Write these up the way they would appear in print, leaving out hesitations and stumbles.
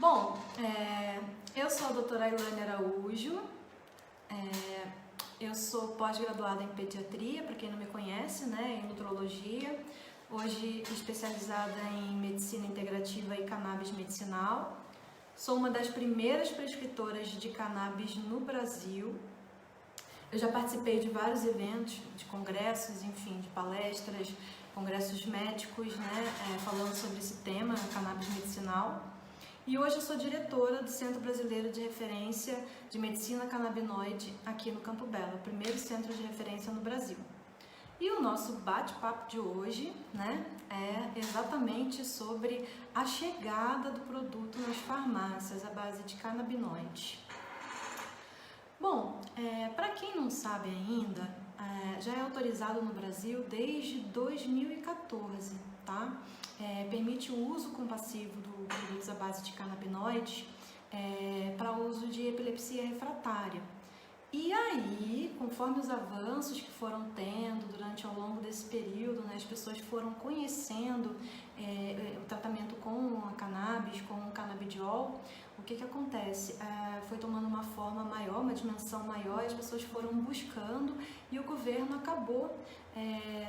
Bom, eu sou a doutora Ailane Araújo, eu sou pós-graduada em pediatria, para quem não me conhece, né, em nutrologia, hoje especializada em medicina integrativa e cannabis medicinal. Sou uma das primeiras prescritoras de cannabis no Brasil. Eu já participei de vários eventos, de congressos, enfim, de palestras, congressos médicos, né, falando sobre esse tema, cannabis medicinal. E hoje eu sou diretora do Centro Brasileiro de Referência de Medicina Canabinoide aqui no Campo Belo, o primeiro centro de referência no Brasil. E o nosso bate-papo de hoje, né, é exatamente sobre a chegada do produto nas farmácias à base de canabinoide. Bom, para quem não sabe ainda, já é autorizado no Brasil desde 2014, tá? Permite o uso compassivo do produtos à base de canabinoides para uso de epilepsia refratária. E aí, conforme os avanços que foram tendo ao longo desse período, né, as pessoas foram conhecendo o tratamento com a cannabis, com o canabidiol, o que acontece? Foi tomando uma forma maior, uma dimensão maior, e as pessoas foram buscando e o governo acabou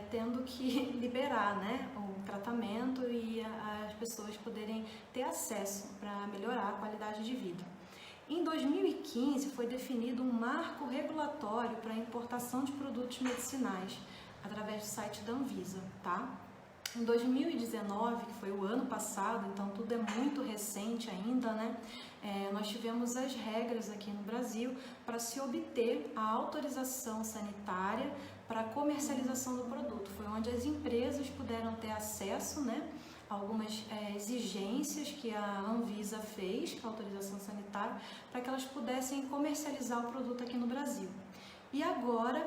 tendo que liberar, né, o tratamento e as pessoas poderem ter acesso para melhorar a qualidade de vida. Em 2015 foi definido um marco regulatório para a importação de produtos medicinais através do site da Anvisa, tá? Em 2019, que foi o ano passado, então tudo é muito recente ainda, né? Nós tivemos as regras aqui no Brasil para se obter a autorização sanitária para a comercialização do produto. Foi onde as empresas puderam ter acesso, né, a algumas exigências que a Anvisa fez, a autorização sanitária, para que elas pudessem comercializar o produto aqui no Brasil. E agora,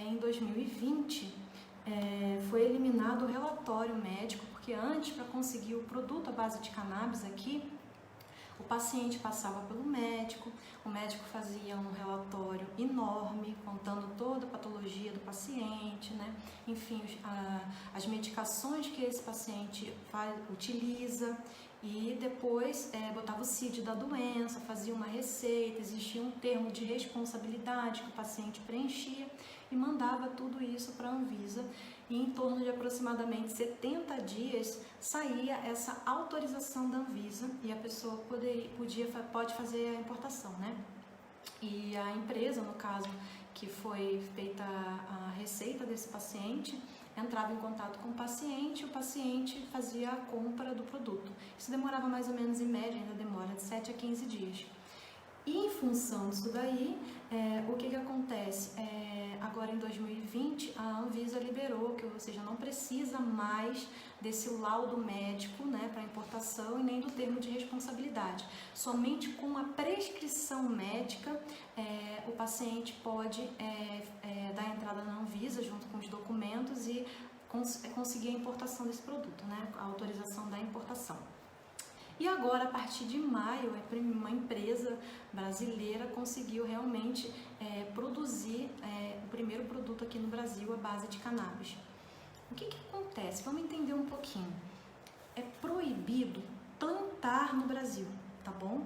em 2020, foi eliminado o relatório médico, porque antes, para conseguir o produto à base de cannabis aqui, o paciente passava pelo médico, o médico fazia um relatório enorme, contando toda a patologia do paciente, né? Enfim, as medicações que esse paciente utiliza, e depois botava o CID da doença, fazia uma receita, existia um termo de responsabilidade que o paciente preenchia e mandava tudo isso para a Anvisa, e em torno de aproximadamente 70 dias saía essa autorização da Anvisa e a pessoa pode fazer a importação, né? E a empresa, no caso, que foi feita a receita desse paciente, entrava em contato com o paciente fazia a compra do produto. Isso demorava mais ou menos, em média, ainda demora de 7 a 15 dias. E em função disso daí, o que acontece? Agora em 2020, a Anvisa liberou, ou seja, não precisa mais desse laudo médico, né, para importação e nem do termo de responsabilidade. Somente com a prescrição médica, o paciente pode dar entrada na Anvisa junto com os documentos e conseguir a importação desse produto, né, a autorização da importação. E agora, a partir de maio, uma empresa brasileira conseguiu realmente produzir o primeiro produto aqui no Brasil à base de cannabis. O que acontece? Vamos entender um pouquinho. É proibido plantar no Brasil, tá bom?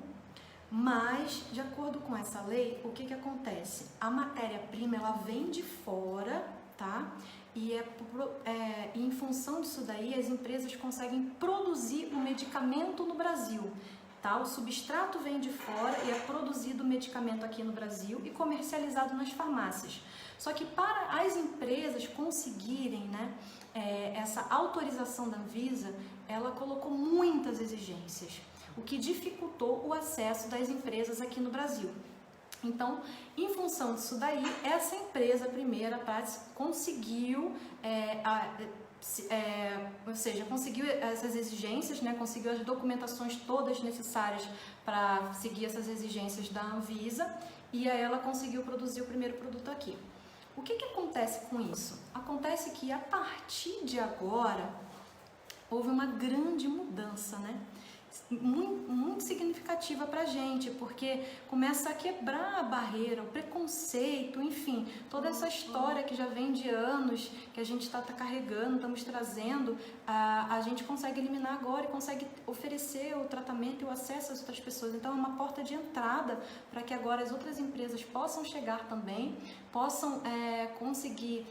Mas, de acordo com essa lei, o que acontece? A matéria-prima, ela vem de fora, tá? E em função disso daí, as empresas conseguem produzir o medicamento no Brasil, tá? O substrato vem de fora e é produzido o medicamento aqui no Brasil e comercializado nas farmácias. Só que para as empresas conseguirem, né, essa autorização da Anvisa, ela colocou muitas exigências, o que dificultou o acesso das empresas aqui no Brasil. Então, em função disso daí, essa empresa primeira conseguiu, conseguiu essas exigências, né, conseguiu as documentações todas necessárias para seguir essas exigências da Anvisa, e aí ela conseguiu produzir o primeiro produto aqui. O que acontece com isso? Acontece que a partir de agora houve uma grande mudança, né? muito significativa para a gente, porque começa a quebrar a barreira, o preconceito, enfim, toda essa história que já vem de anos, que a gente está carregando, estamos trazendo, a gente consegue eliminar agora e consegue oferecer o tratamento e o acesso às outras pessoas. Então é uma porta de entrada para que agora as outras empresas possam chegar também, possam conseguir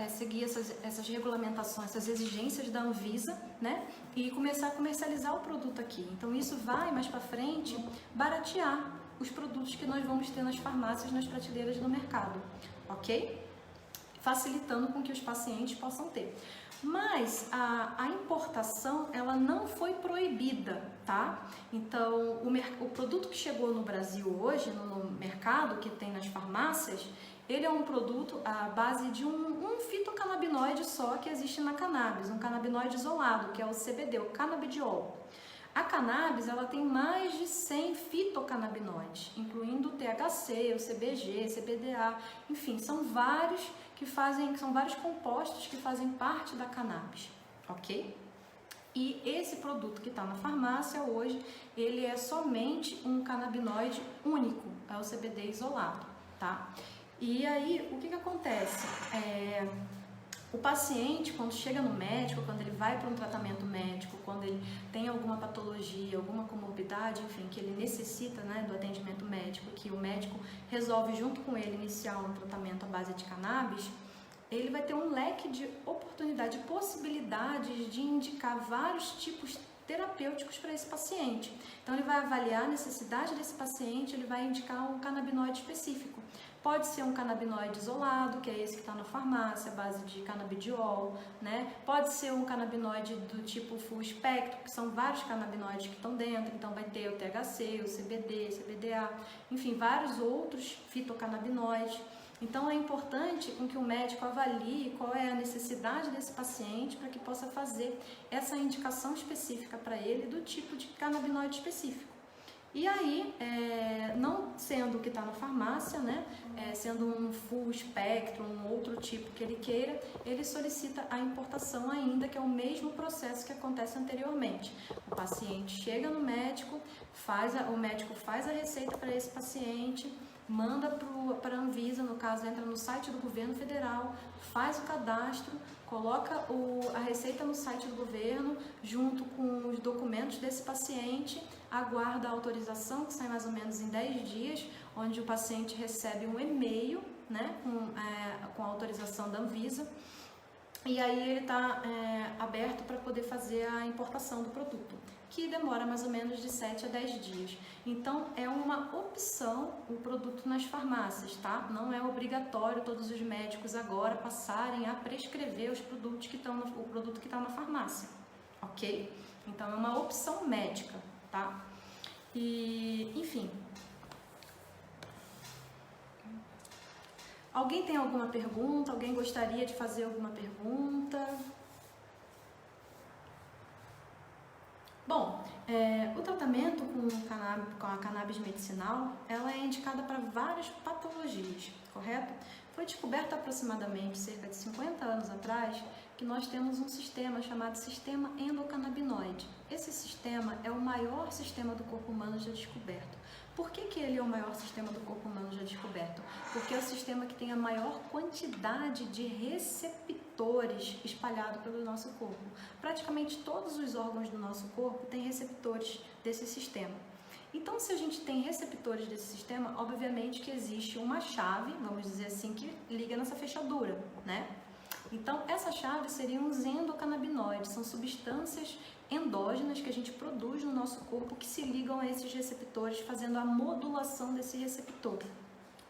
seguir essas regulamentações, essas exigências da Anvisa, né? E começar a comercializar o produto aqui. Então isso vai mais para frente baratear os produtos que nós vamos ter nas farmácias, nas prateleiras do mercado, ok? Facilitando com que os pacientes possam ter. Mas a importação, ela não foi proibida, tá? Então o produto que chegou no Brasil hoje, no mercado que tem nas farmácias, ele é um produto à base de um fitocannabinoide só que existe na cannabis, um canabinoide isolado, que é o CBD, o canabidiol. A cannabis, ela tem mais de 100 fitocannabinoides, incluindo o THC, o CBG, CBDA, enfim, são vários compostos que fazem parte da cannabis, ok? E esse produto que está na farmácia hoje, ele é somente um canabinoide único, é o CBD isolado, tá? E aí, o que acontece? O paciente, quando chega no médico, quando ele vai para um tratamento médico, quando ele tem alguma patologia, alguma comorbidade, enfim, que ele necessita, né, do atendimento médico, que o médico resolve junto com ele iniciar um tratamento à base de cannabis, ele vai ter um leque de oportunidade, de possibilidades de indicar vários tipos terapêuticos para esse paciente. Então, ele vai avaliar a necessidade desse paciente, ele vai indicar um canabinoide específico. Pode ser um canabinoide isolado, que é esse que está na farmácia, a base de canabidiol, né? Pode ser um canabinoide do tipo full espectro, que são vários canabinoides que estão dentro, então vai ter o THC, o CBD, CBDA, enfim, vários outros fitocannabinoides. Então é importante com que o médico avalie qual é a necessidade desse paciente para que possa fazer essa indicação específica para ele do tipo de canabinoide específico. E aí, não sendo o que está na farmácia, né, sendo um full espectro, um outro tipo que ele queira, ele solicita a importação ainda, que é o mesmo processo que acontece anteriormente. O paciente chega no médico, o médico faz a receita para esse paciente, manda para a Anvisa, no caso entra no site do governo federal, faz o cadastro, coloca a receita no site do governo, junto com os documentos desse paciente, aguarda a autorização, que sai mais ou menos em 10 dias, onde o paciente recebe um e-mail, né, com a autorização da Anvisa, e aí ele está aberto para poder fazer a importação do produto, que demora mais ou menos de 7 a 10 dias. Então, é uma opção o produto nas farmácias, tá? Não é obrigatório todos os médicos agora passarem a prescrever os produtos o produto que está na farmácia, ok? Então, é uma opção médica, tá? E, enfim. Alguém tem alguma pergunta? Alguém gostaria de fazer alguma pergunta? Bom, o tratamento com a cannabis medicinal, ela é indicada para várias patologias, correto? Foi descoberto aproximadamente cerca de 50 anos atrás que nós temos um sistema chamado sistema endocannabinoide. Esse sistema é o maior sistema do corpo humano já descoberto. Por que ele é o maior sistema do corpo humano já descoberto? Porque é o sistema que tem a maior quantidade de receptores espalhado pelo nosso corpo. Praticamente todos os órgãos do nosso corpo têm receptores desse sistema. Então, se a gente tem receptores desse sistema, obviamente que existe uma chave, vamos dizer assim, que liga nessa fechadura, né? Então, essa chave seriam os endocannabinoides, são substâncias endógenas que a gente produz no nosso corpo que se ligam a esses receptores, fazendo a modulação desse receptor,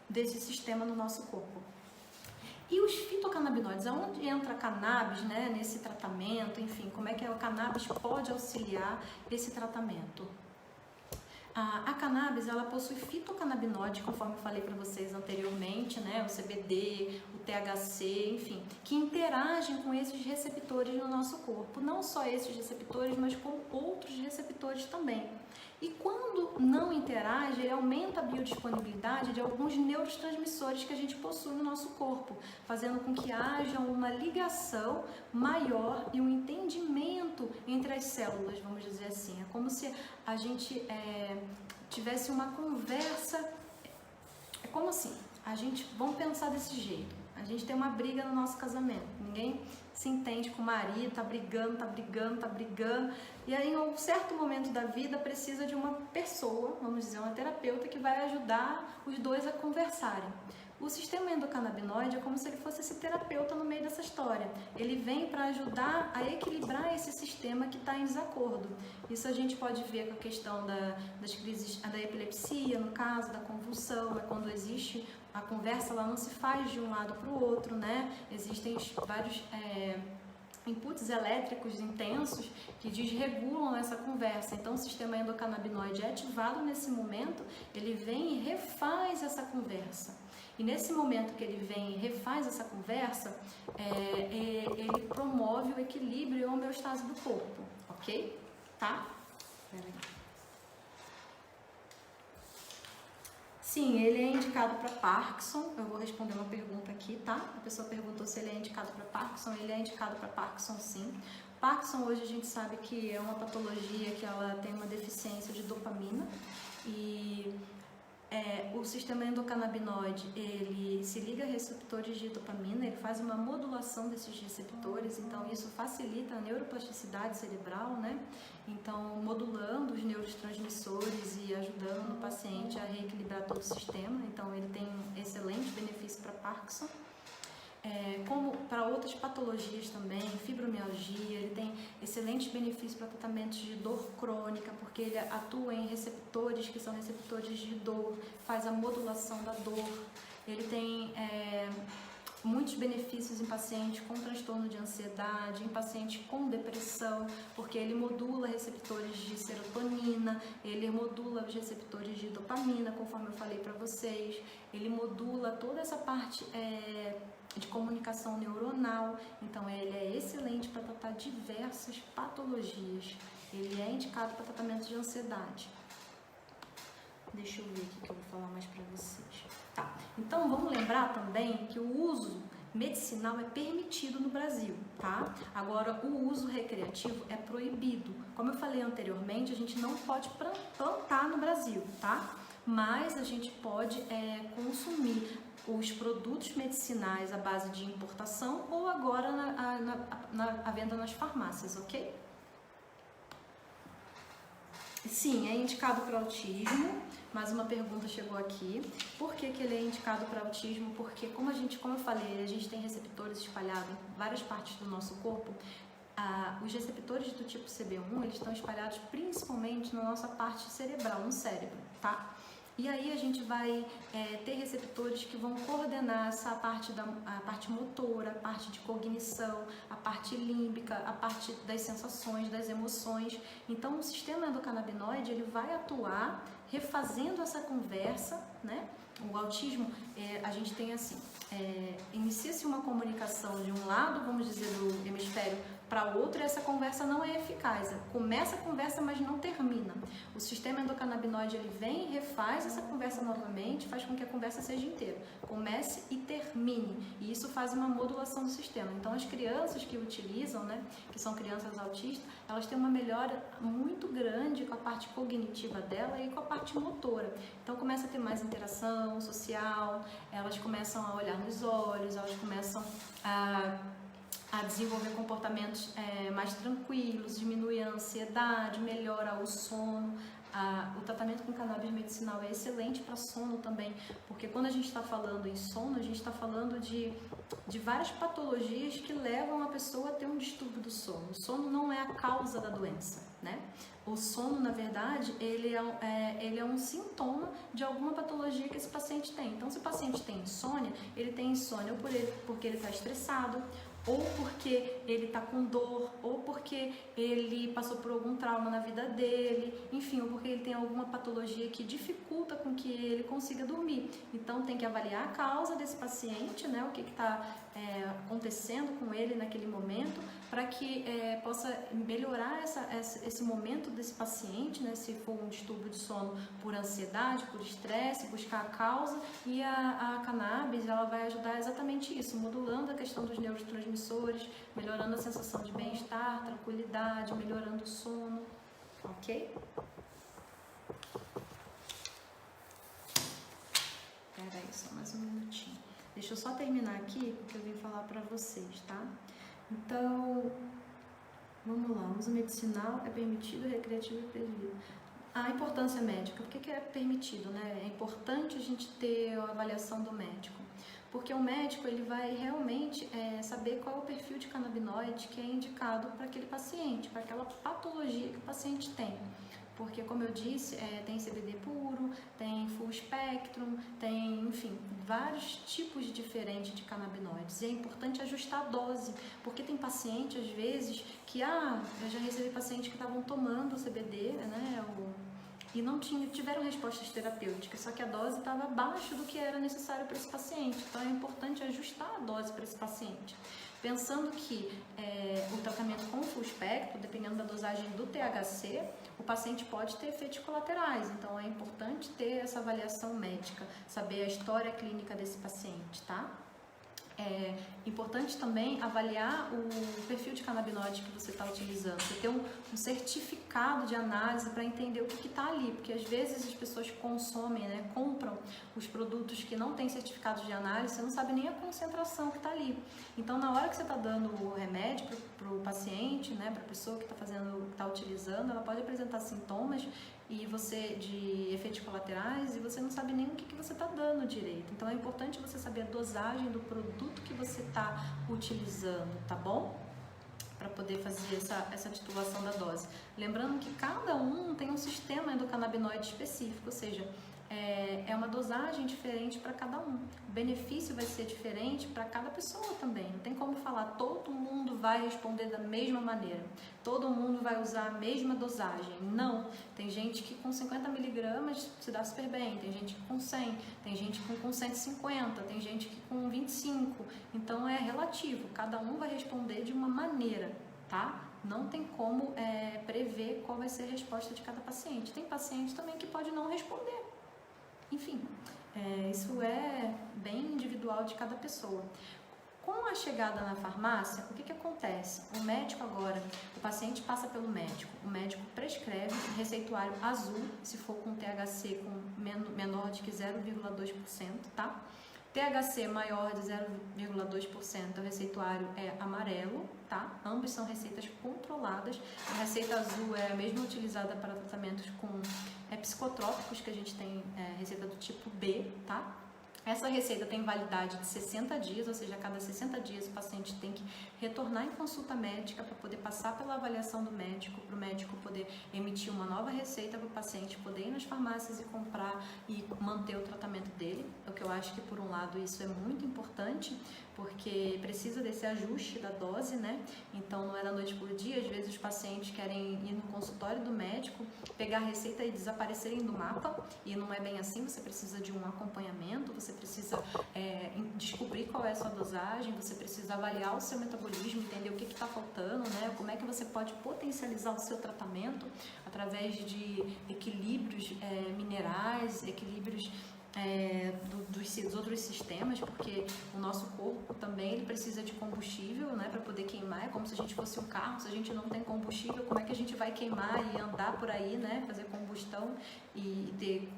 desse sistema no nosso corpo. E os fitocannabinoides, aonde entra a cannabis, né, nesse tratamento, enfim, como é que a cannabis pode auxiliar esse tratamento? A cannabis, ela possui fitocannabinoide, conforme eu falei para vocês anteriormente, né, o CBD, o THC, enfim, que interagem com esses receptores no nosso corpo. Não só esses receptores, mas com outros receptores também. E quando não interage, ele aumenta a biodisponibilidade de alguns neurotransmissores que a gente possui no nosso corpo, fazendo com que haja uma ligação maior e um entendimento entre as células, vamos dizer assim. É como se a gente tivesse uma conversa. É como assim, vamos pensar desse jeito. A gente tem uma briga no nosso casamento, ninguém se entende com o marido, tá brigando, e aí em um certo momento da vida precisa de uma pessoa, vamos dizer, uma terapeuta que vai ajudar os dois a conversarem. O sistema endocannabinoide é como se ele fosse esse terapeuta no meio dessa história. Ele vem para ajudar a equilibrar esse sistema que está em desacordo. Isso a gente pode ver com a questão das crises, da epilepsia, no caso, da convulsão, é quando existe a conversa, ela não se faz de um lado para o outro, né? Existem vários inputs elétricos intensos que desregulam essa conversa. Então, o sistema endocannabinoide é ativado nesse momento, ele vem e refaz essa conversa. E nesse momento que ele vem e refaz essa conversa, ele promove o equilíbrio e a homeostase do corpo, ok? Tá? Peraí. Sim, ele é indicado para Parkinson. Eu vou responder uma pergunta aqui, tá? A pessoa perguntou se ele é indicado para Parkinson. Ele é indicado para Parkinson, sim. Parkinson, hoje a gente sabe que é uma patologia que ela tem uma deficiência de dopamina e o sistema endocannabinoide, ele se liga a receptores de dopamina, ele faz uma modulação desses receptores, então isso facilita a neuroplasticidade cerebral, né? Então, modulando os neurotransmissores e ajudando o paciente a reequilibrar todo o sistema, então ele tem um excelente benefício para Parkinson. Como para outras patologias também, fibromialgia, ele tem excelentes benefícios para tratamentos de dor crônica, porque ele atua em receptores que são receptores de dor, faz a modulação da dor. Ele tem muitos benefícios em pacientes com transtorno de ansiedade, em pacientes com depressão, porque ele modula receptores de serotonina, ele modula os receptores de dopamina, conforme eu falei para vocês, ele modula toda essa parte de comunicação neuronal, então ele é excelente para tratar diversas patologias. Ele é indicado para tratamento de ansiedade. Deixa eu ver aqui que eu vou falar mais para vocês. Tá, então vamos lembrar também que o uso medicinal é permitido no Brasil, tá? Agora, o uso recreativo é proibido. Como eu falei anteriormente, a gente não pode plantar no Brasil, tá? Mas a gente pode consumir os produtos medicinais à base de importação ou agora na venda nas farmácias, ok? Sim, é indicado para autismo. Mais uma pergunta chegou aqui. Por que ele é indicado para autismo? Porque, como eu falei, a gente tem receptores espalhados em várias partes do nosso corpo. Os receptores do tipo CB1, eles estão espalhados principalmente na nossa parte cerebral, no cérebro, tá? E aí a gente vai ter receptores que vão coordenar essa parte a parte motora, a parte de cognição, a parte límbica, a parte das sensações, das emoções. Então o sistema endocannabinoide ele vai atuar refazendo essa conversa, né? O autismo, a gente tem assim, inicia-se uma comunicação de um lado, vamos dizer, do hemisfério para outro, e essa conversa não é eficaz. Começa a conversa, mas não termina. O sistema endocannabinoide ele vem e refaz essa conversa novamente, faz com que a conversa seja inteira. Comece e termine. E isso faz uma modulação do sistema. Então, as crianças que utilizam, né, que são crianças autistas, elas têm uma melhora muito grande com a parte cognitiva dela e com a parte motora. Então, começa a ter mais interação social, elas começam a olhar nos olhos, elas começam a desenvolver comportamentos mais tranquilos, diminui a ansiedade, melhora o sono. O tratamento com cannabis medicinal é excelente para sono também, porque quando a gente está falando em sono, a gente está falando de várias patologias que levam a pessoa a ter um distúrbio do sono. O sono não é a causa da doença, né? O sono, na verdade, ele é um sintoma de alguma patologia que esse paciente tem. Então, se o paciente tem insônia, ele tem insônia ou porque ele está estressado, ou porque ele está com dor, ou porque ele passou por algum trauma na vida dele, enfim, ou porque ele tem alguma patologia que dificulta com que ele consiga dormir. Então tem que avaliar a causa desse paciente, né, o que está acontecendo com ele naquele momento, para que possa melhorar esse momento desse paciente, né? Se for um distúrbio de sono por ansiedade, por estresse, buscar a causa, e a cannabis ela vai ajudar exatamente isso, modulando a questão dos neurotransmissores, melhorando a sensação de bem-estar, tranquilidade, melhorando o sono, ok? Peraí, só mais um minutinho. Deixa eu só terminar aqui, porque eu vim falar para vocês, tá? Então, vamos lá. Uso medicinal é permitido, recreativo é proibido. A importância médica. Por que é permitido, né? É importante a gente ter a avaliação do médico. Porque o médico ele vai realmente saber qual é o perfil de canabinoide que é indicado para aquele paciente, para aquela patologia que o paciente tem. Porque, como eu disse, tem CBD puro, tem full spectrum, tem, enfim, vários tipos diferentes de canabinoides. E é importante ajustar a dose, porque tem paciente, às vezes, que, eu já recebi pacientes que estavam tomando CBD, né, e não tiveram respostas terapêuticas, só que a dose estava abaixo do que era necessário para esse paciente. Então, é importante ajustar a dose para esse paciente. Pensando que o tratamento com full espectro, dependendo da dosagem do THC, o paciente pode ter efeitos colaterais, então é importante ter essa avaliação médica, saber a história clínica desse paciente, tá? É importante também avaliar o perfil de canabinoide que você está utilizando, você ter um certificado de análise para entender o que está ali, porque às vezes as pessoas consomem, né, compram os produtos que não têm certificado de análise, você não sabe nem a concentração que está ali. Então, na hora que você está dando o remédio para o paciente, né, para a pessoa que está utilizando, ela pode apresentar sintomas de efeitos colaterais e você não sabe nem o que você está dando direito. Então é importante você saber a dosagem do produto que você está utilizando, tá bom? Para poder fazer essa titulação da dose. Lembrando que cada um tem um sistema endocannabinoide específico, ou seja, é uma dosagem diferente para cada um. O benefício vai ser diferente para cada pessoa também. Não tem como falar, todo mundo vai responder da mesma maneira. Todo mundo vai usar a mesma dosagem. Não. Tem gente que com 50 miligramas se dá super bem. Tem gente que com 100. Tem gente que com 150. Tem gente que com 25. Então é relativo. Cada um vai responder de uma maneira, tá? Não tem como prever qual vai ser a resposta de cada paciente. Tem paciente também que pode não responder. Enfim, isso é bem individual de cada pessoa. Com a chegada na farmácia, o que acontece? O médico agora, o paciente passa pelo médico, o médico prescreve um receituário azul, se for com THC menor de que 0,2%, tá? THC maior de 0,2%, o receituário é amarelo, tá? Ambos são receitas controladas. A receita azul é a mesma utilizada para tratamentos com psicotrópicos, que a gente tem receita do tipo B, tá? Essa receita tem validade de 60 dias, ou seja, a cada 60 dias o paciente tem que retornar em consulta médica para poder passar pela avaliação do médico, para o médico poder emitir uma nova receita para o paciente poder ir nas farmácias e comprar e manter o tratamento dele. O que eu acho que, por um lado, isso é muito importante, porque precisa desse ajuste da dose, né? Então, não é da noite por dia. Às vezes os pacientes querem ir no consultório do médico, pegar a receita e desaparecerem do mapa, e não é bem assim. Você precisa de um acompanhamento, você precisa descobrir qual é a sua dosagem, você precisa avaliar o seu metabolismo, entender o que está faltando, né? Como é que você pode potencializar o seu tratamento através de equilíbrios minerais, equilíbrios dos outros sistemas, porque o nosso corpo também ele precisa de combustível, né, para poder queimar. É como se a gente fosse um carro, se a gente não tem combustível, como é que a gente vai queimar e andar por aí, né, fazer combustão e ter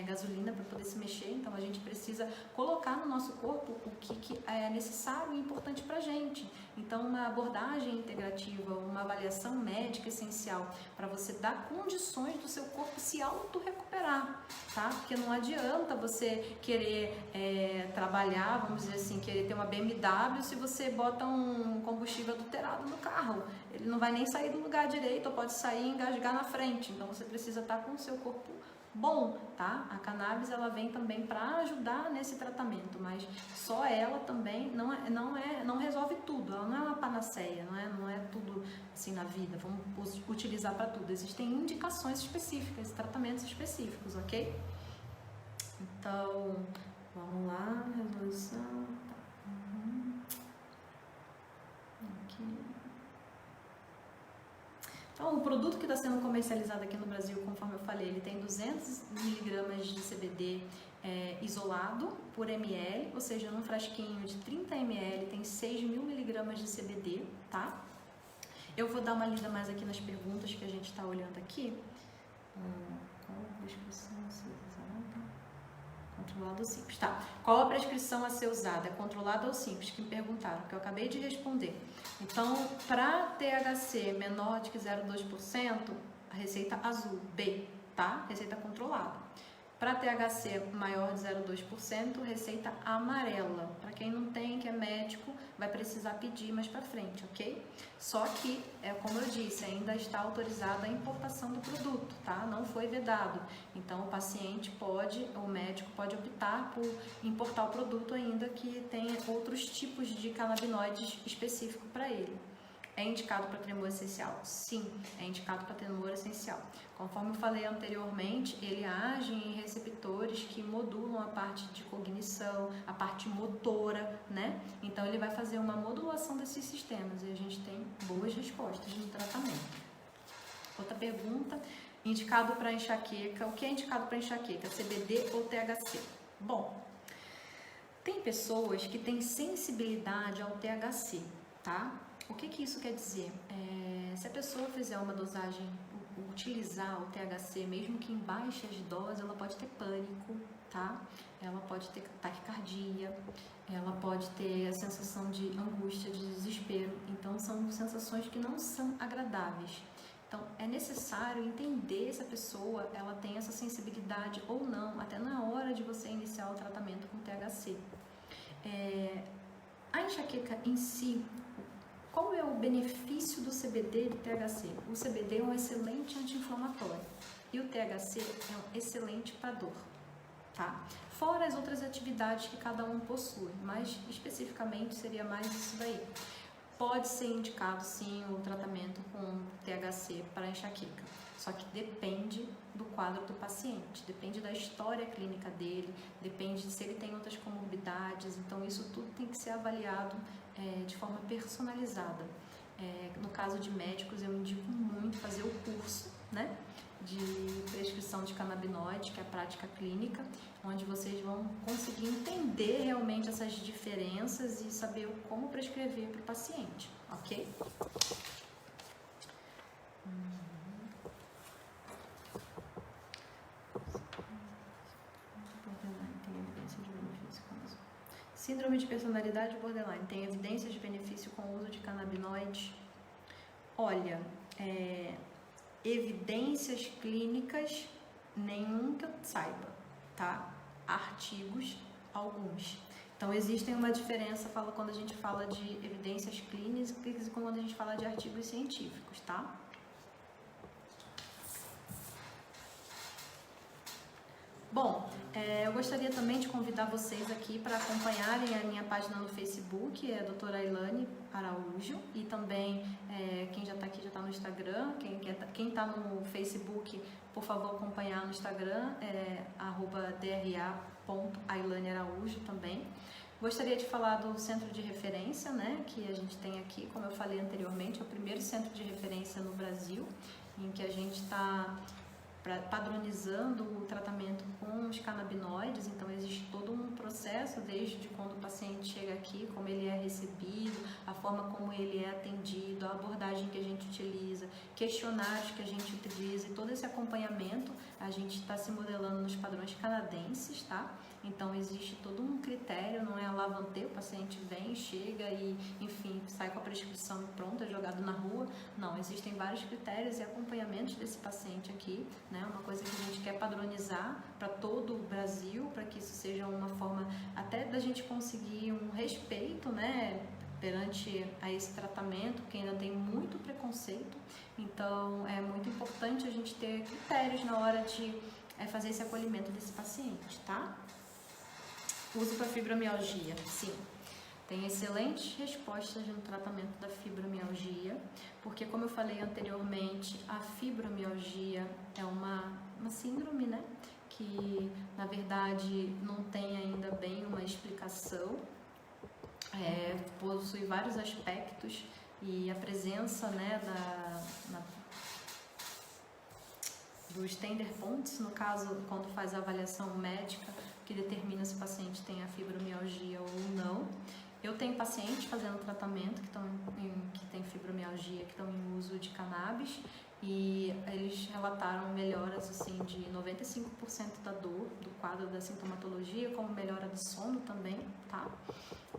gasolina para poder se mexer? Então a gente precisa colocar no nosso corpo o que é necessário e importante para a gente. Então uma abordagem integrativa, uma avaliação médica essencial para você dar condições do seu corpo se auto-recuperar, tá? Porque não adianta você querer trabalhar, vamos dizer assim, querer ter uma BMW se você bota um combustível adulterado no carro. Ele não vai nem sair do lugar direito, ou pode sair e engasgar na frente. Então você precisa estar com o seu corpo bom, tá? A cannabis ela vem também para ajudar nesse tratamento, mas só ela também não resolve tudo. Ela não é uma panaceia, não é tudo assim na vida. Vamos utilizar para tudo. Existem indicações específicas, tratamentos específicos, ok? Então, vamos lá, resolução. Aqui. Então, o produto que está sendo comercializado aqui no Brasil, conforme eu falei, ele tem 200 miligramas de CBD isolado por ml, ou seja, num frasquinho de 30 ml tem 6.000 miligramas de CBD, tá? Eu vou dar uma lida mais aqui nas perguntas que a gente está olhando aqui. Qual a prescrição a ser usada? Controlada ou simples? Tá. Qual a prescrição a ser usada? É controlada ou simples? Que me perguntaram, que eu acabei de responder. Então, para THC menor de que 0,2%, a receita azul, B, tá? Receita controlada. Para THC maior de 0,2%, receita amarela. Para quem não tem, que é médico, vai precisar pedir mais para frente, ok? Só que, como eu disse, ainda está autorizada a importação do produto, tá? Não foi vedado. Então, o paciente pode, o médico pode optar por importar o produto ainda que tenha outros tipos de canabinoides específicos para ele. É indicado para tremor essencial? Sim, é indicado para tremor essencial. Conforme eu falei anteriormente, ele age em receptores que modulam a parte de cognição, a parte motora, né? Então, ele vai fazer uma modulação desses sistemas e a gente tem boas respostas no tratamento. Outra pergunta, indicado para enxaqueca. O que é indicado para enxaqueca? CBD ou THC? Bom, tem pessoas que têm sensibilidade ao THC, tá? O que isso quer dizer? Se a pessoa fizer uma dosagem, utilizar o THC, mesmo que em baixas doses, ela pode ter pânico, tá? Ela pode ter taquicardia, ela pode ter a sensação de angústia, de desespero. Então, são sensações que não são agradáveis. Então, é necessário entender se a pessoa ela tem essa sensibilidade ou não, até na hora de você iniciar o tratamento com THC. A enxaqueca em si, qual é o benefício do CBD e do THC? O CBD é um excelente anti-inflamatório e o THC é um excelente para dor, tá? Fora as outras atividades que cada um possui, mas especificamente seria mais isso daí. Pode ser indicado sim o tratamento com THC para enxaqueca, só que depende do quadro do paciente, depende da história clínica dele, depende de se ele tem outras comorbidades, então isso tudo tem que ser avaliado de forma personalizada. No caso de médicos, eu indico muito fazer o curso, né, de prescrição de canabinoide, que é a prática clínica, onde vocês vão conseguir entender realmente essas diferenças e saber como prescrever para o paciente, ok? Síndrome de personalidade borderline tem evidências de benefício com o uso de canabinoides? Olha, evidências clínicas, nenhum que eu saiba, tá? Artigos, alguns. Então, existe uma diferença quando a gente fala de evidências clínicas e quando a gente fala de artigos científicos, tá? Bom, eu gostaria também de convidar vocês aqui para acompanharem a minha página no Facebook, é a doutora Ailane Araújo, e também quem já está aqui já está no Instagram, quem está no Facebook, por favor, acompanhar no Instagram, @dra.ailanearaújo também. Gostaria de falar do centro de referência, né, que a gente tem aqui, como eu falei anteriormente, é o primeiro centro de referência no Brasil, em que a gente está padronizando o tratamento com os canabinoides. Então existe todo um processo desde quando o paciente chega aqui, como ele é recebido, a forma como ele é atendido, a abordagem que a gente utiliza, questionários que a gente utiliza, e todo esse acompanhamento a gente está se modelando nos padrões canadenses, tá? Então existe todo um critério, não é a lavantê, o paciente vem, chega e, enfim, sai com a prescrição pronta, jogado na rua. Não, existem vários critérios e acompanhamentos desse paciente aqui, né? Uma coisa que a gente quer padronizar para todo o Brasil, para que isso seja uma forma até da gente conseguir um respeito, né, perante a esse tratamento, que ainda tem muito preconceito. Então é muito importante a gente ter critérios na hora de fazer esse acolhimento desse paciente, tá? Uso para fibromialgia, sim. Tem excelentes respostas no tratamento da fibromialgia, porque, como eu falei anteriormente, a fibromialgia é uma síndrome, né, que, na verdade, não tem ainda bem uma explicação, possui vários aspectos, e a presença, né, dos tender points, no caso, quando faz a avaliação médica, que determina se o paciente tem a fibromialgia ou não. Eu tenho pacientes fazendo tratamento que tem fibromialgia, que estão em uso de cannabis, e eles relataram melhoras assim, de 95% da dor, do quadro da sintomatologia, como melhora do sono também, tá?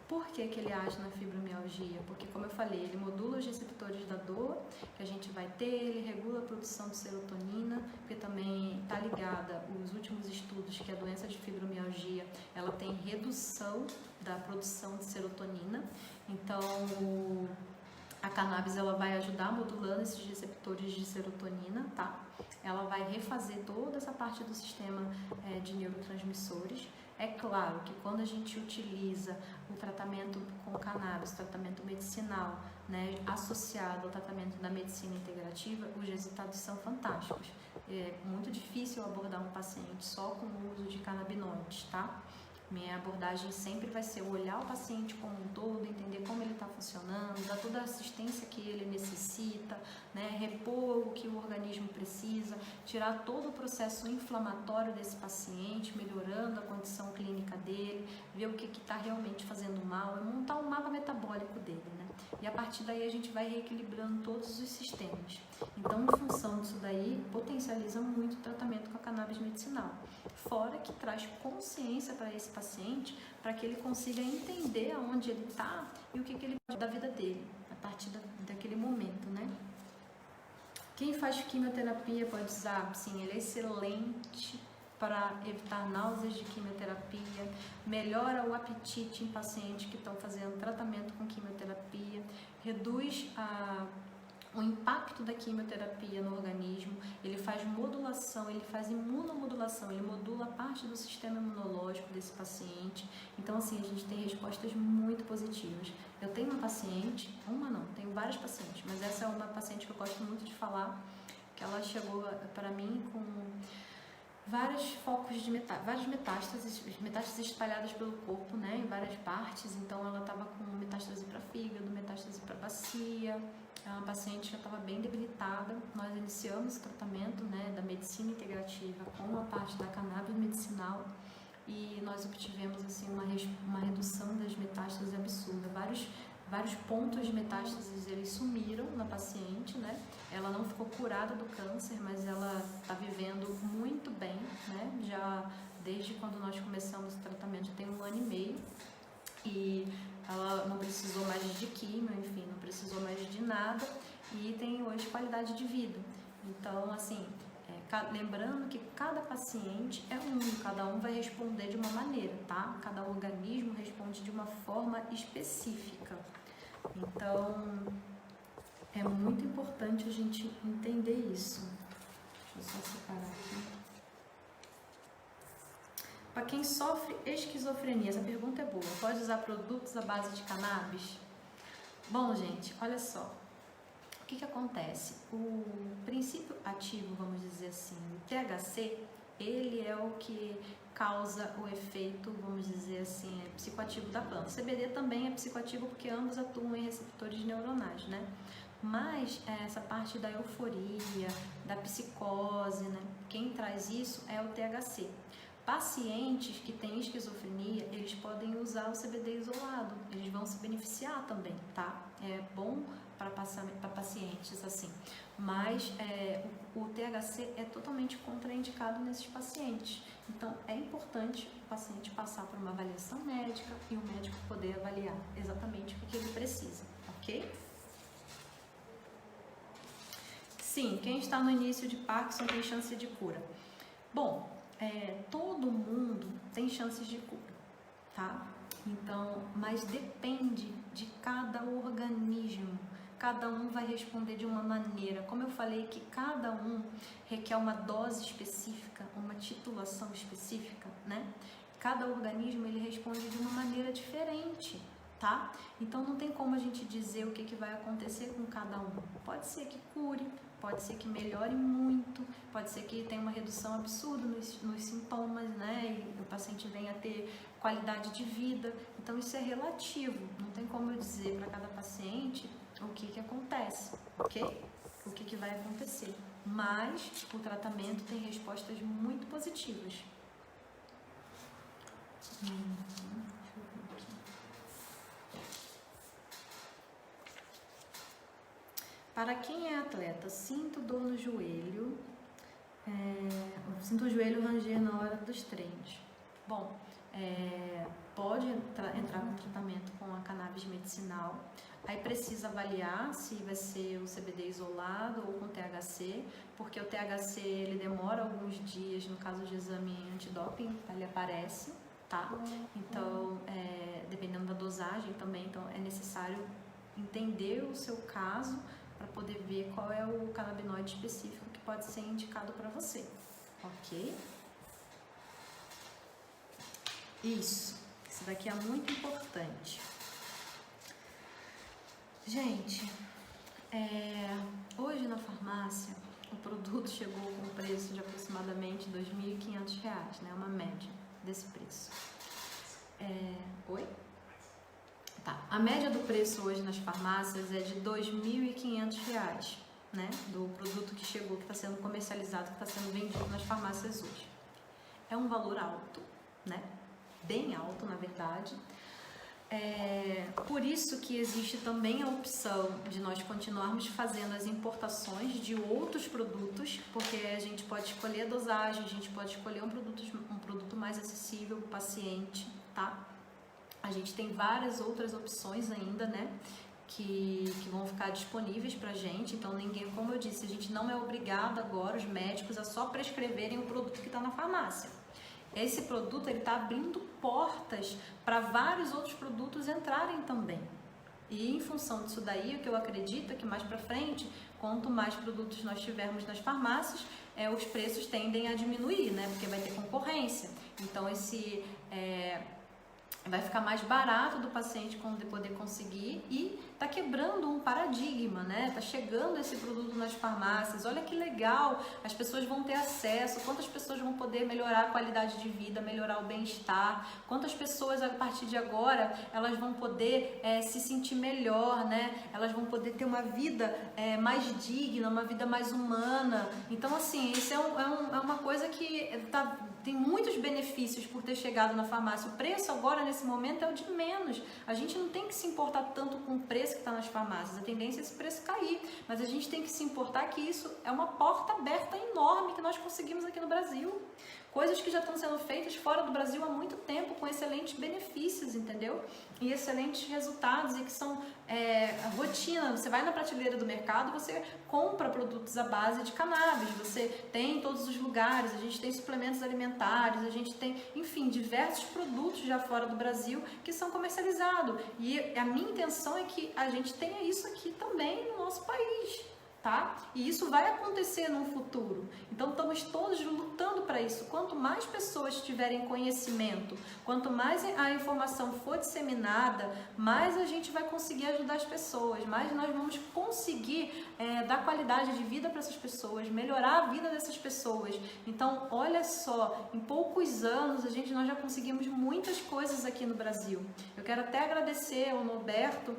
Por que que ele age na fibromialgia? Porque, como eu falei, ele modula os receptores da dor que a gente vai ter, ele regula a produção de serotonina, porque também está ligada, os últimos estudos, que a doença de fibromialgia, ela tem redução da produção de serotonina, então a cannabis ela vai ajudar modulando esses receptores de serotonina, tá? Ela vai refazer toda essa parte do sistema de neurotransmissores. É claro que quando a gente utiliza o tratamento com cannabis, tratamento medicinal, né, associado ao tratamento da medicina integrativa, os resultados são fantásticos. É muito difícil abordar um paciente só com o uso de canabinoides, tá? Minha abordagem sempre vai ser olhar o paciente como um todo, entender como ele está funcionando, dar toda a assistência que ele necessita, né, repor o que o organismo precisa, tirar todo o processo inflamatório desse paciente, melhorando a condição clínica dele, ver o que está realmente fazendo mal, montar um mapa metabólico dele, né? E a partir daí a gente vai reequilibrando todos os sistemas. Então, em função disso daí, potencializa muito o tratamento com a cannabis medicinal. Fora que traz consciência para esse paciente, para que ele consiga entender aonde ele está e o que ele pode da vida dele, a partir daquele momento, né? Quem faz quimioterapia pode usar? Sim, ele é excelente para evitar náuseas de quimioterapia, melhora o apetite em pacientes que estão fazendo tratamento com quimioterapia, reduz o impacto da quimioterapia no organismo, ele faz modulação, ele faz imunomodulação, ele modula parte do sistema imunológico desse paciente. Então, assim, a gente tem respostas muito positivas. Eu tenho uma paciente, tenho várias pacientes, mas essa é uma paciente que eu gosto muito de falar, que ela chegou para mim com vários focos de várias metástases espalhadas pelo corpo, né, em várias partes. Então ela estava com metástase para fígado, metástase para bacia. É uma paciente que já estava bem debilitada. Nós iniciamos o tratamento, né, da medicina integrativa com a parte da cannabis medicinal e nós obtivemos assim uma redução das metástases absurda. Vários pontos de metástases eles sumiram na paciente, né? Ela não ficou curada do câncer, mas ela está vivendo muito bem, né? Já desde quando nós começamos o tratamento, já tem 1 ano e meio, e ela não precisou mais de químio, enfim, não precisou mais de nada, e tem hoje qualidade de vida. Então, assim, lembrando que cada paciente é único, cada um vai responder de uma maneira, tá? Cada organismo responde de uma forma específica. Então, é muito importante a gente entender isso. Deixa eu só separar aqui. Para quem sofre esquizofrenia, essa pergunta é boa. Pode usar produtos à base de cannabis? Bom, gente, olha só. O que acontece? O princípio ativo, vamos dizer assim, o THC, ele é o que causa o efeito, vamos dizer assim, psicoativo da planta. O CBD também é psicoativo porque ambos atuam em receptores neuronais, né? Mas essa parte da euforia, da psicose, né? Quem traz isso é o THC. Pacientes que têm esquizofrenia, eles podem usar o CBD isolado, eles vão se beneficiar também, tá? É bom para pacientes assim, mas o THC é totalmente contraindicado nesses pacientes. Então, é importante o paciente passar por uma avaliação médica e o médico poder avaliar exatamente o que ele precisa, ok? Sim, quem está no início de Parkinson tem chance de cura. Bom, todo mundo tem chances de cura, tá? Então, mas depende de cada organismo. Cada um vai responder de uma maneira. Como eu falei que cada um requer uma dose específica, uma titulação específica, né? Cada organismo ele responde de uma maneira diferente, tá? Então não tem como a gente dizer o que vai acontecer com cada um. Pode ser que cure, pode ser que melhore muito, pode ser que tenha uma redução absurda nos sintomas, né? E o paciente venha a ter qualidade de vida. Então isso é relativo. Não tem como eu dizer para cada paciente o que acontece, ok? O que vai acontecer. mas o tratamento tem respostas muito positivas. Deixa eu ver aqui. Para quem é atleta, sinto dor no joelho, sinto o joelho ranger na hora dos treinos. Bom, pode entrar com tratamento com a cannabis medicinal. Aí precisa avaliar se vai ser o CBD isolado ou com THC, porque o THC ele demora alguns dias, no caso de exame antidoping, ele aparece, tá? Então, dependendo da dosagem também, então é necessário entender o seu caso para poder ver qual é o canabinoide específico que pode ser indicado para você, ok? Isso daqui é muito importante. Gente, hoje na farmácia o produto chegou com um preço de aproximadamente R$ 2.500, né? Uma média desse preço. Oi? Tá. A média do preço hoje nas farmácias é de R$ 2.500, né? Do produto que chegou, que está sendo comercializado, que está sendo vendido nas farmácias hoje. É um valor alto, né? Bem alto, na verdade. Por isso que existe também a opção de nós continuarmos fazendo as importações de outros produtos, porque a gente pode escolher a dosagem, a gente pode escolher um produto mais acessível para o paciente, tá? A gente tem várias outras opções ainda, né? Que vão ficar disponíveis pra gente. Então ninguém, como eu disse, a gente não é obrigado agora, os médicos, a só prescreverem o produto que está na farmácia. Esse produto ele está abrindo portas para vários outros produtos entrarem também. E em função disso daí, o que eu acredito é que mais para frente, quanto mais produtos nós tivermos nas farmácias, os preços tendem a diminuir, né? Porque vai ter concorrência. Então vai ficar mais barato do paciente poder conseguir e tá quebrando um paradigma, né? Tá chegando esse produto nas farmácias. Olha que legal, as pessoas vão ter acesso, quantas pessoas vão poder melhorar a qualidade de vida, melhorar o bem-estar, quantas pessoas a partir de agora elas vão poder se sentir melhor, né? Elas vão poder ter uma vida mais digna, uma vida mais humana. Então, assim, isso é uma coisa que tem muitos benefícios por ter chegado na farmácia. O preço agora, nesse momento, é o de menos. A gente não tem que se importar tanto com o preço que está nas farmácias. A tendência é esse preço cair. Mas a gente tem que se importar que isso é uma porta aberta enorme que nós conseguimos aqui no Brasil. Coisas que já estão sendo feitas fora do Brasil há muito tempo, com excelentes benefícios, entendeu? E excelentes resultados, e que são rotina. Você vai na prateleira do mercado, você compra produtos à base de cannabis, você tem em todos os lugares, a gente tem suplementos alimentares, a gente tem, enfim, diversos produtos já fora do Brasil que são comercializados. E a minha intenção é que a gente tenha isso aqui também no nosso país. Tá? E isso vai acontecer no futuro. Então estamos todos lutando para isso. Quanto mais pessoas tiverem conhecimento, quanto mais a informação for disseminada, mais a gente vai conseguir ajudar as pessoas, mais nós vamos conseguir dar qualidade de vida para essas pessoas, melhorar a vida dessas pessoas. Então, olha só, em poucos anos nós já conseguimos muitas coisas aqui no Brasil. Eu quero até agradecer ao Norberto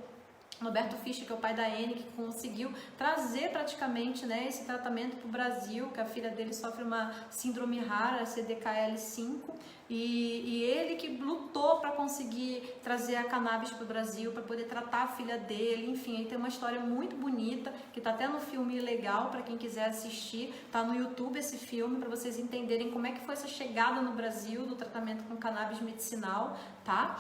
Fischer, que é o pai da Anne, que conseguiu trazer praticamente, né, esse tratamento para o Brasil, que a filha dele sofre uma síndrome rara, CDKL5, e ele que lutou para conseguir trazer a cannabis para o Brasil, para poder tratar a filha dele. Enfim, aí tem uma história muito bonita, que está até no filme legal, para quem quiser assistir, está no YouTube esse filme, para vocês entenderem como é que foi essa chegada no Brasil do tratamento com cannabis medicinal, tá?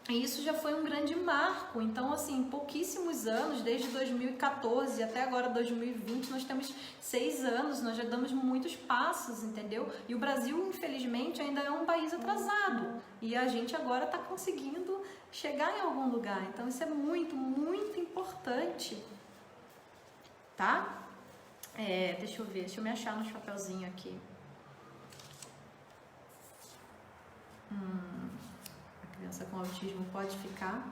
E isso já foi um grande marco. Então, assim, em pouquíssimos anos, desde 2014 até agora 2020, nós temos 6 anos, nós já damos muitos passos, entendeu? E o Brasil, infelizmente, ainda é um país atrasado. E a gente agora está conseguindo chegar em algum lugar. Então, isso é muito, muito importante. Tá? Deixa eu ver, deixa eu me achar no chapeuzinho aqui. Criança com autismo pode ficar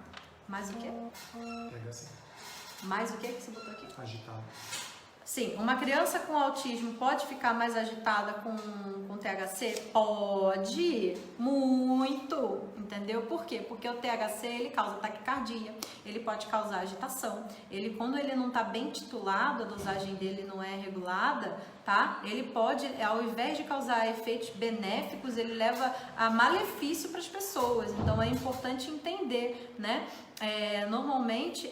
mais o quê? Mais o quê que você botou aqui? Agitado. Sim, uma criança com autismo pode ficar mais agitada com THC? Pode, muito, entendeu? Por quê? Porque o THC, ele causa taquicardia, ele pode causar agitação, quando ele não está bem titulado, a dosagem dele não é regulada, tá? Ele pode, ao invés de causar efeitos benéficos, ele leva a malefício para as pessoas, então é importante entender, né? Normalmente,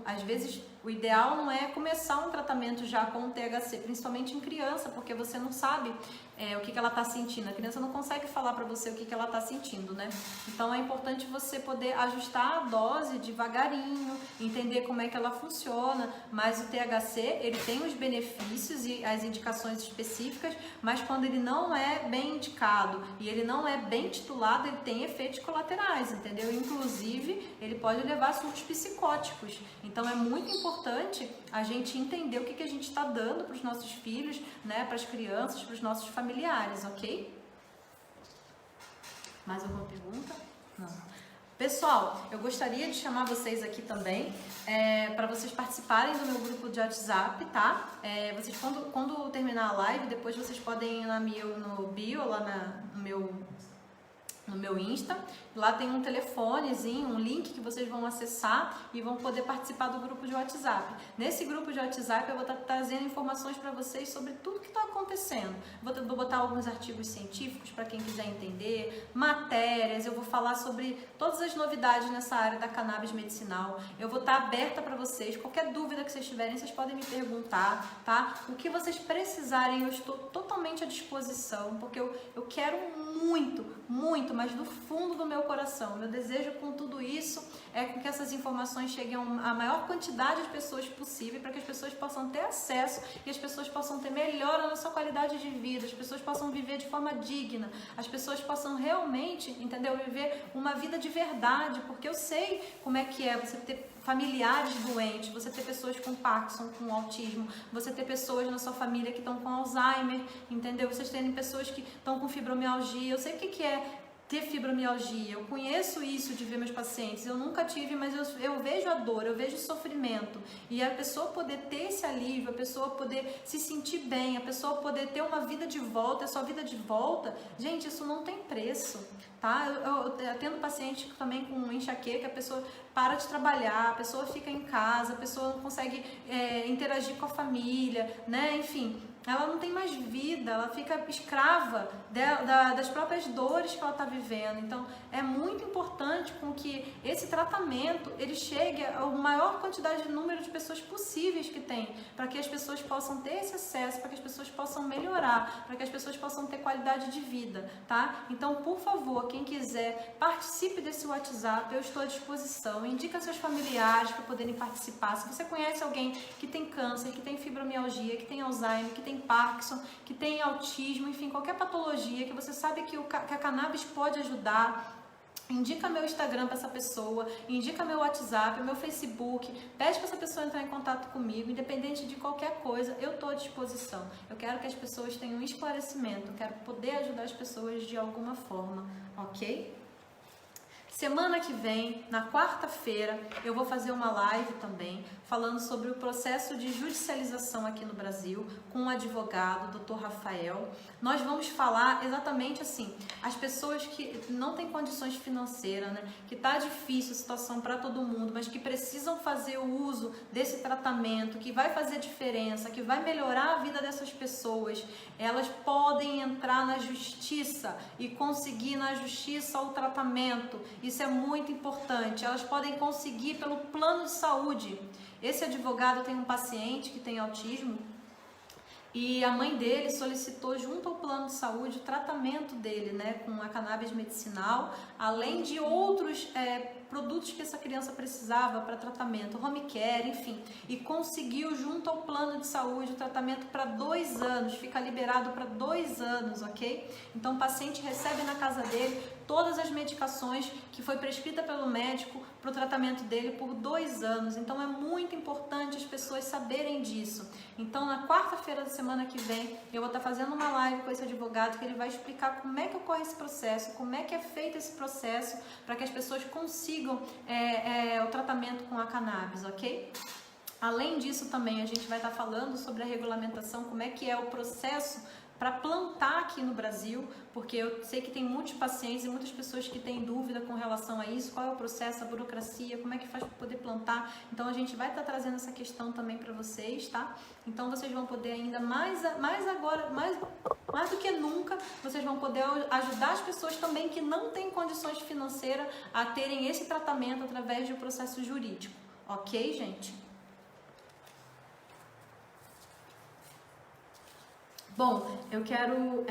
às vezes, o ideal não é começar um tratamento já com o THC, principalmente em criança, porque você não sabe o que ela está sentindo. A criança não consegue falar para você o que ela está sentindo, né? Então é importante você poder ajustar a dose devagarinho, entender como é que ela funciona, mas o THC, ele tem os benefícios e as indicações específicas, mas quando ele não é bem indicado e ele não é bem titulado, ele tem efeitos colaterais, entendeu? Inclusive, ele pode levar a surtos psicóticos. Então é muito importante a gente entender o que a gente está dando para os nossos filhos, né, para as crianças, para os nossos familiares, ok? Mais alguma pergunta? Não. Pessoal, eu gostaria de chamar vocês aqui também para vocês participarem do meu grupo de WhatsApp, tá? Vocês, quando terminar a live, depois vocês podem ir no bio, lá no meu Insta. Lá tem um telefonezinho, um link que vocês vão acessar e vão poder participar do grupo de WhatsApp. Nesse grupo de WhatsApp eu vou estar trazendo informações para vocês sobre tudo que está acontecendo. Vou botar alguns artigos científicos para quem quiser entender, matérias, eu vou falar sobre todas as novidades nessa área da cannabis medicinal. Eu vou estar aberta para vocês, qualquer dúvida que vocês tiverem, vocês podem me perguntar, tá? O que vocês precisarem, eu estou totalmente à disposição, porque eu quero muito, mas do fundo do meu coração, meu desejo com tudo isso é que essas informações cheguem a maior quantidade de pessoas possível, para que as pessoas possam ter acesso e as pessoas possam ter melhora na sua qualidade de vida, as pessoas possam viver de forma digna, as pessoas possam realmente, entendeu, viver uma vida de verdade, porque eu sei como é que é você ter familiares doentes, você ter pessoas com Parkinson, com autismo, você ter pessoas na sua família que estão com Alzheimer, entendeu? Vocês terem pessoas que estão com fibromialgia, eu sei o que é ter fibromialgia, eu conheço isso de ver meus pacientes, eu nunca tive, mas eu vejo a dor, eu vejo o sofrimento, e a pessoa poder ter esse alívio, a pessoa poder se sentir bem, a pessoa poder ter uma vida de volta, a sua vida de volta, gente, isso não tem preço, tá? Eu atendo paciente também com enxaqueca, a pessoa para de trabalhar, a pessoa fica em casa, a pessoa não consegue interagir com a família, né, enfim, ela não tem mais vida, ela fica escrava das próprias dores que ela está vivendo. Então, é muito importante com que esse tratamento ele chegue a maior quantidade de número de pessoas possíveis que tem, para que as pessoas possam ter esse acesso, para que as pessoas possam melhorar, para que as pessoas possam ter qualidade de vida, tá? Então, por favor, quem quiser, participe desse WhatsApp, eu estou à disposição, indica seus familiares para poderem participar. Se você conhece alguém que tem câncer, que tem fibromialgia, que tem Alzheimer, que tem Parkinson, que tem autismo, enfim, qualquer patologia que você sabe que a cannabis pode ajudar, indica meu Instagram para essa pessoa, indica meu WhatsApp, meu Facebook, pede para essa pessoa entrar em contato comigo, independente de qualquer coisa, eu estou à disposição. Eu quero que as pessoas tenham um esclarecimento, eu quero poder ajudar as pessoas de alguma forma, ok? Semana que vem, na quarta-feira, eu vou fazer uma live também falando sobre o processo de judicialização aqui no Brasil com um advogado, Dr. Rafael. Nós vamos falar exatamente assim, as pessoas que não têm condições financeiras, né, que tá difícil a situação para todo mundo, mas que precisam fazer o uso desse tratamento, que vai fazer diferença, que vai melhorar a vida dessas pessoas, elas podem entrar na justiça e conseguir na justiça o tratamento. Isso é muito importante. Elas podem conseguir pelo plano de saúde. Esse advogado tem um paciente que tem autismo e a mãe dele solicitou junto ao plano de saúde o tratamento dele, né, com a cannabis medicinal, além de outros produtos que essa criança precisava para tratamento, home care, enfim, e conseguiu junto ao plano de saúde o tratamento para 2 anos, fica liberado para 2 anos, ok? Então o paciente recebe na casa dele todas as medicações que foi prescrita pelo médico para o tratamento dele por 2 anos, então é muito importante as pessoas saberem disso. Então na quarta-feira da semana que vem eu vou estar fazendo uma live com esse advogado que ele vai explicar como é que ocorre esse processo, como é que é feito esse processo para que as pessoas consigam o tratamento com a cannabis, ok? Além disso, também a gente vai estar falando sobre a regulamentação, como é que é o processo para plantar aqui no Brasil, porque eu sei que tem muitos pacientes e muitas pessoas que têm dúvida com relação a isso, qual é o processo, a burocracia, como é que faz para poder plantar. Então a gente vai estar trazendo essa questão também para vocês, tá? Então vocês vão poder ainda mais do que nunca, vocês vão poder ajudar as pessoas também que não têm condições financeiras a terem esse tratamento através de um processo jurídico, ok, gente? Bom, eu quero...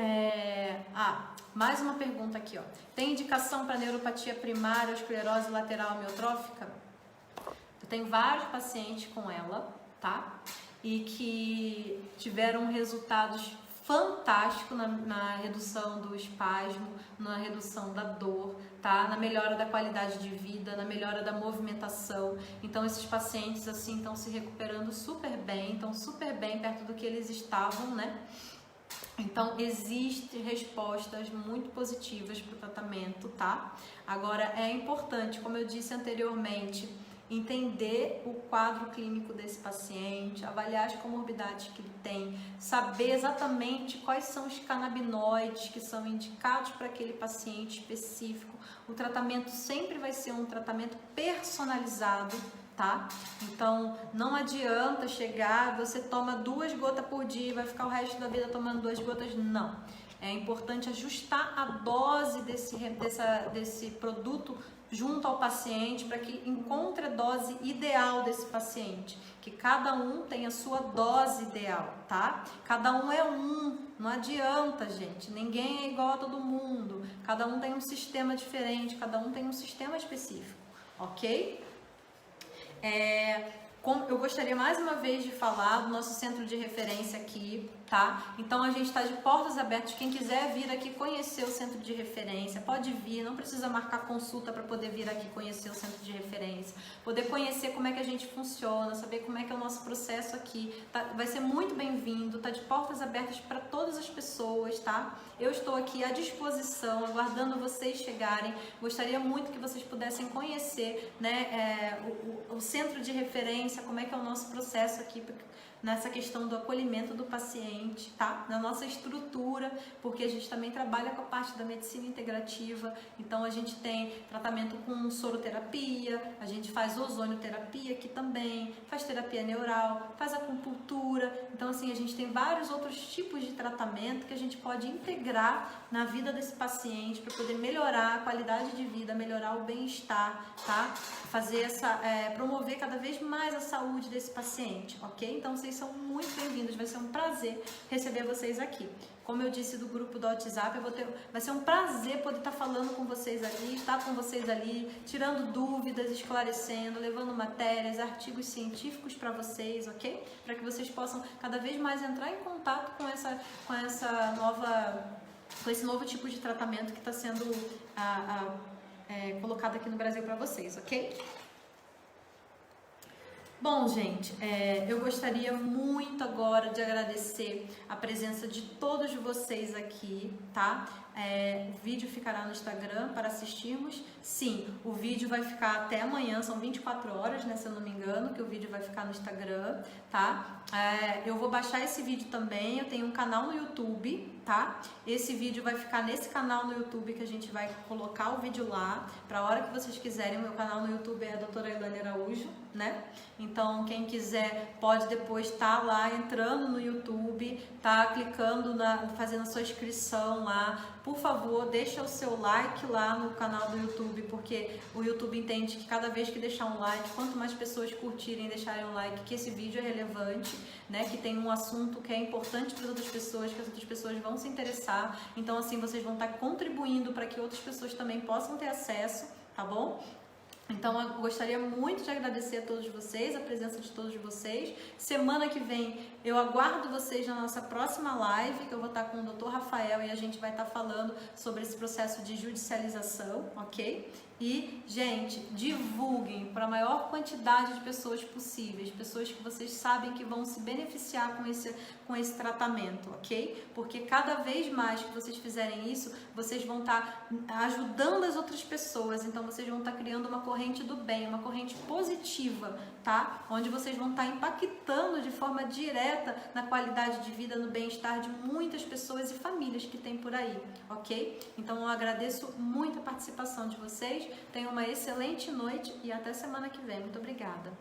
mais uma pergunta aqui, ó. Tem indicação para neuropatia primária ou esclerose lateral amiotrófica? Eu tenho vários pacientes com ela, tá? E que tiveram resultados fantásticos na redução do espasmo, na redução da dor, tá? Na melhora da qualidade de vida, na melhora da movimentação. Então esses pacientes assim estão se recuperando super bem, estão super bem perto do que eles estavam, né? Então, existem respostas muito positivas para o tratamento, tá? Agora, é importante, como eu disse anteriormente, entender o quadro clínico desse paciente, avaliar as comorbidades que ele tem, saber exatamente quais são os canabinoides que são indicados para aquele paciente específico. O tratamento sempre vai ser um tratamento personalizado, tá? Então, não adianta chegar, você toma 2 gotas por dia e vai ficar o resto da vida tomando 2 gotas, não. É importante ajustar a dose desse produto junto ao paciente para que encontre a dose ideal desse paciente, que cada um tem a sua dose ideal, tá? Cada um é um, não adianta, gente, ninguém é igual a todo mundo, cada um tem um sistema diferente, cada um tem um sistema específico, ok? Eu gostaria mais uma vez de falar do nosso centro de referência aqui, tá? Então a gente está de portas abertas, quem quiser vir aqui conhecer o centro de referência, pode vir, não precisa marcar consulta para poder vir aqui conhecer o centro de referência, poder conhecer como é que a gente funciona, saber como é que é o nosso processo aqui, tá? Vai ser muito bem-vindo, tá de portas abertas para todas as pessoas, tá? Eu estou aqui à disposição, aguardando vocês chegarem, gostaria muito que vocês pudessem conhecer, né, o centro de referência, como é que é o nosso processo aqui nessa questão do acolhimento do paciente, tá? Na nossa estrutura, porque a gente também trabalha com a parte da medicina integrativa, então a gente tem tratamento com soroterapia, a gente faz ozonioterapia aqui também, faz terapia neural, faz acupuntura, então assim, a gente tem vários outros tipos de tratamento que a gente pode integrar na vida desse paciente para poder melhorar a qualidade de vida, melhorar o bem-estar, tá? Fazer promover cada vez mais a saúde desse paciente, ok? Então vocês são muito bem-vindos, vai ser um prazer receber vocês aqui. Como eu disse do grupo do WhatsApp, vai ser um prazer poder estar falando com vocês ali, estar com vocês ali, tirando dúvidas, esclarecendo, levando matérias, artigos científicos para vocês, ok? Para que vocês possam cada vez mais entrar em contato com esse novo tipo de tratamento que está sendo colocado aqui no Brasil para vocês, ok? Bom, gente, eu gostaria muito agora de agradecer a presença de todos vocês aqui, tá? O vídeo ficará no Instagram para assistirmos. Sim, o vídeo vai ficar até amanhã, são 24 horas, né, se eu não me engano, que o vídeo vai ficar no Instagram, tá? Eu vou baixar esse vídeo também, eu tenho um canal no YouTube, tá? Esse vídeo vai ficar nesse canal no YouTube que a gente vai colocar o vídeo lá, para a hora que vocês quiserem. O meu canal no YouTube é a doutora Elaine Araújo, né? Então, quem quiser pode depois estar lá entrando no YouTube, tá clicando fazendo a sua inscrição lá. Por favor, deixa o seu like lá no canal do YouTube, porque o YouTube entende que cada vez que deixar um like, quanto mais pessoas curtirem e deixarem um like, que esse vídeo é relevante, né? Que tem um assunto que é importante para as outras pessoas, que as outras pessoas vão se interessar. Então, assim, vocês vão estar contribuindo para que outras pessoas também possam ter acesso, tá bom? Então, eu gostaria muito de agradecer a todos vocês, a presença de todos vocês. Semana que vem, eu aguardo vocês na nossa próxima live, que eu vou estar com o Dr. Rafael e a gente vai estar falando sobre esse processo de judicialização, ok? E, gente, divulguem para a maior quantidade de pessoas possíveis, pessoas que vocês sabem que vão se beneficiar com esse tratamento, ok? Porque cada vez mais que vocês fizerem isso, vocês vão estar ajudando as outras pessoas, então vocês vão estar criando uma corrente do bem, uma corrente positiva, tá? Onde vocês vão estar impactando de forma direta na qualidade de vida, no bem-estar de muitas pessoas e famílias que tem por aí, ok? Então eu agradeço muito a participação de vocês. Tenham uma excelente noite e até semana que vem. Muito obrigada.